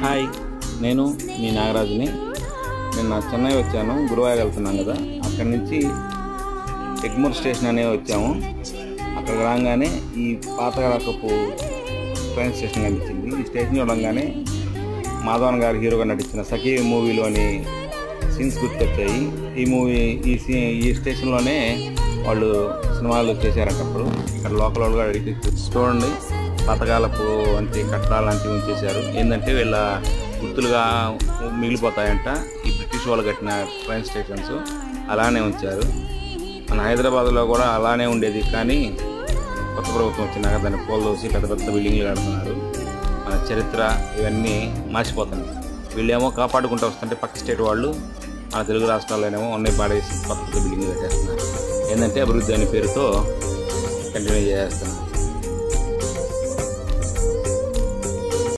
Hi, నేను మీ నాగరాజుని. నేను చెన్నై వచ్చాను, గురువాయూర్ వెళ్తున్నాను కదా. అక్కడి నుంచి ఎగ్మూర్ స్టేషన్ అనేవి వచ్చాము. అక్కడికి రాగానే ఈ పాతకాలపు ట్రైన్ స్టేషన్ కనిపించింది. ఈ స్టేషన్ చూడంగానే మాధవన్ గారు హీరోగా నటించిన సఖీ మూవీలోని సీన్స్ గుర్తొచ్చాయి. ఈ స్టేషన్లోనే వాళ్ళు సినిమాలు చేశారంట. అప్పుడు ఇక్కడ లోకల్ వాళ్ళుగా అడిగి చూడండి, పాతకాలపు వంటి కట్టడాలు లాంటివి ఉంచేశారు. ఏంటంటే వీళ్ళ గుర్తులుగా మిగిలిపోతాయంట. ఈ బ్రిటిష్ వాళ్ళు కట్టిన ట్రైన్ స్టేషన్స్ అలానే ఉంచారు. మన హైదరాబాద్లో కూడా అలానే ఉండేది, కానీ కొత్త ప్రభుత్వం వచ్చినాక దాన్ని పోల్దోసి పెద్ద పెద్ద బిల్డింగ్లు కడుతున్నారు. మన చరిత్ర ఇవన్నీ మార్చిపోతున్నాయి. వీళ్ళేమో కాపాడుకుంటూ వస్తుంటే పక్క స్టేట్ వాళ్ళు మన తెలుగు రాష్ట్రాల్లోనేమో అన్నీ పాడేసి కొత్త బిల్డింగ్లు కట్టేస్తున్నారు. ఏంటంటే అభివృద్ధి అనే పేరుతో కంటిన్యూ చేస్తున్నారు.